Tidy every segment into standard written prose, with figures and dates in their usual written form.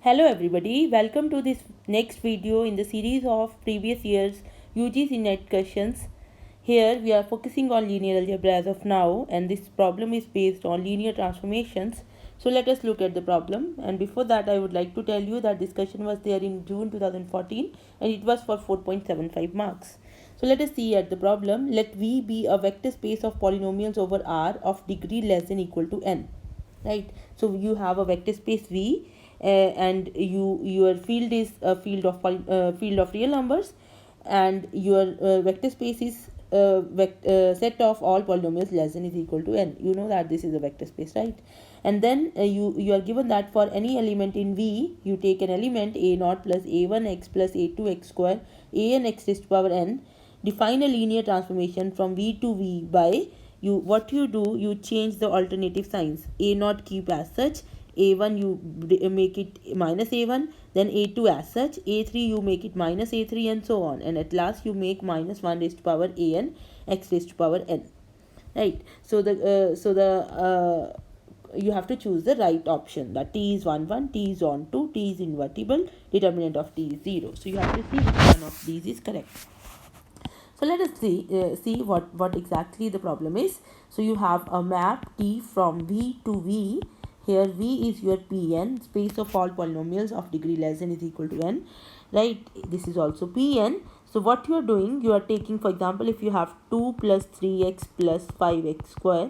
Hello everybody, welcome to this next video in the series of previous year's UGC NET questions. Here we are focusing on linear algebra as of now, and this problem is based on linear transformations. So let us look at the problem, and before that I would like to tell you that this question was there in June 2014 and it was for 4.75 marks. So let us see at the problem. Let V be a vector space of polynomials over R of degree less than equal to n. Right, so you have a vector space V, and your field is a field of real numbers, and your vector space is set of all polynomials less than is equal to n. You know that this is a vector space, right? And then you are given that for any element in V, you take an element a0 plus a1x plus a2x square an x raised to power n. Define a linear transformation from V to V by what you do, you change the alternative signs. A0 keep as such, a1 you make it minus a1, then a2 as such, a3 you make it minus a3, and so on, and at last you make minus 1 raised to power an x raised to power n. Right, so you have to choose the right option. That t is 1 1, t is on 2, t is invertible, determinant of t is 0. So you have to see which one of these is correct. So let us see what exactly the problem is. So you have a map T from V to V. Here V is your Pn, space of all polynomials of degree less than is equal to n. Right, this is also Pn. So what you are doing, you are taking, for example, if you have 2 plus 3x plus 5x square,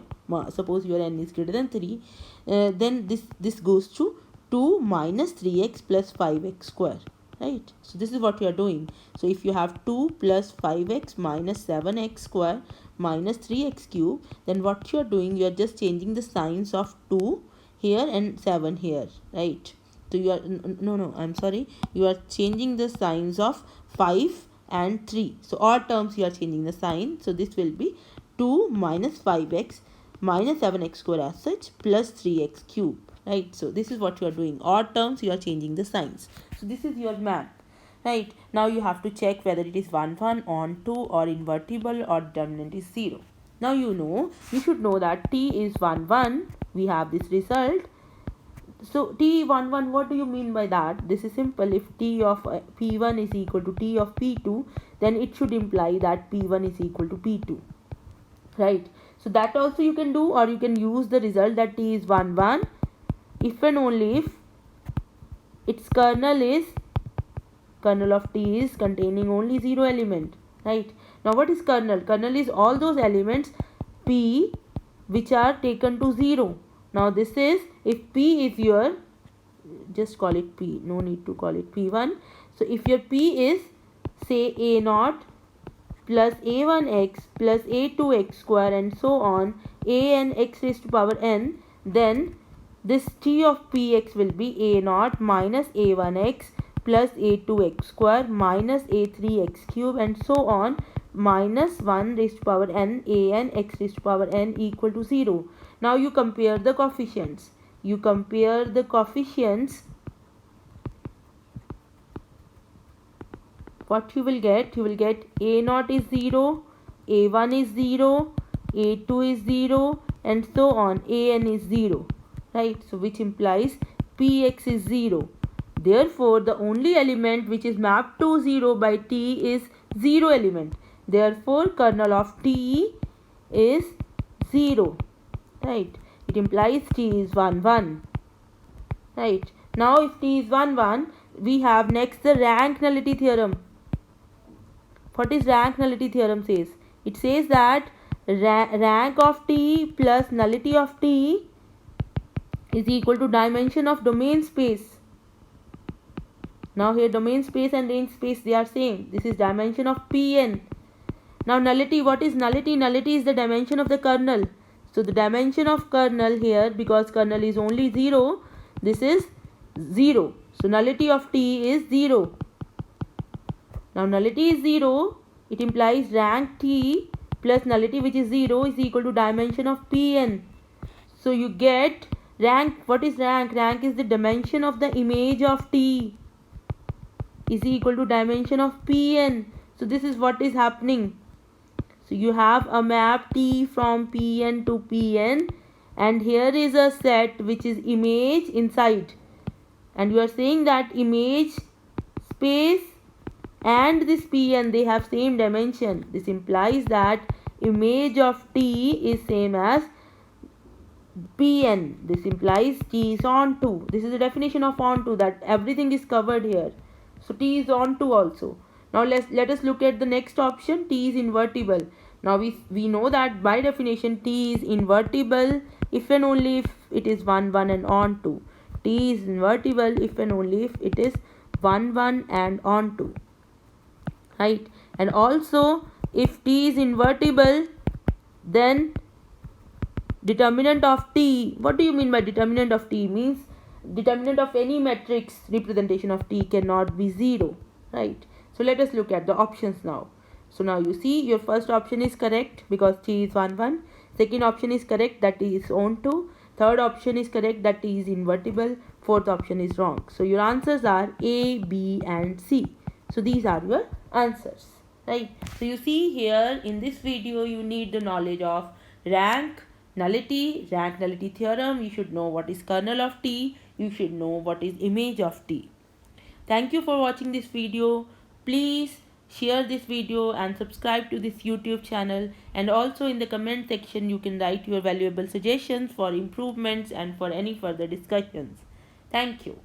suppose your n is greater than 3, then this goes to 2 minus 3x plus 5x square. Right, so this is what you are doing. So if you have 2 plus 5x minus 7x square minus 3x cube, then what you are doing, you are just changing the signs of 2 here and 7 here, right? So you are I'm sorry, you are changing the signs of 5 and 3. So all terms you are changing the sign. So this will be 2 minus 5x minus 7x square as such plus 3x cube. Right, so this is what you are doing. Odd terms you are changing the signs. So this is your map. Right, now you have to check whether it is 1 1, on 2, or invertible, or determinant is 0. Now you should know that t is 1 1. We have this result. So t 1 1, what do you mean by that? This is simple. If t of p1 is equal to t of p2, then it should imply that p1 is equal to p2. Right, so that also you can do, or you can use the result that t is 1 1 if and only if its kernel of t is containing only 0 element. Right, now what is kernel? Kernel is all those elements p which are taken to 0. Now this is, if p is your, just call it p, no need to call it p1. So if your p is say a0 plus a1x plus a2x square and so on, an x raised to power n, then this t of px will be a0 minus a1x plus a2x square minus a3x cube and so on, minus 1 raised to power n an x raised to power n equal to 0. Now you compare the coefficients. What you will get a0 is 0, a1 is 0, a2 is 0, and so on, an is 0. Right, so which implies px is 0. Therefore the only element which is mapped to 0 by t is 0 element. Therefore kernel of t is 0. Right, it implies t is 1 1. Right, now if t is 1 1, we have next the rank nullity theorem. What is rank nullity theorem says? It says that rank of t plus nullity of t is equal to dimension of domain space. Now here domain space and range space, they are same. This is dimension of Pn. Now nullity, what is nullity? Nullity is the dimension of the kernel. So the dimension of kernel here, because kernel is only 0, this is 0. So nullity of t is 0. Now nullity is 0, it implies rank t plus nullity which is 0 is equal to dimension of Pn. So you get rank. What is rank? Rank is the dimension of the image of t is equal to dimension of Pn. So this is what is happening. So you have a map T from Pn to Pn, and here is a set which is image inside, and you are saying that image space and this Pn, they have same dimension. This implies that image of T is same as Pn. This implies T is onto. This is the definition of onto, that everything is covered here. So T is onto also. Now let us look at the next option. T is invertible. Now we know that by definition T is invertible if and only if it is 1 1 and onto. T is invertible if and only if it is 1 1 and onto. Right? And also if T is invertible, then determinant of T, what do you mean by determinant of T? Means determinant of any matrix representation of T cannot be 0, right? So let us look at the options now. So now you see your first option is correct because T is 1 1. Second option is correct, that T is onto. Third option is correct, that T is invertible. Fourth option is wrong. So your answers are A, B and C. So these are your answers, right? So you see here in this video you need the knowledge of rank nullity theorem. You should know what is kernel of T. You should know what is image of T. Thank you for watching this video. Please share this video and subscribe to this YouTube channel, and also in the comment section you can write your valuable suggestions for improvements and for any further discussions. Thank you.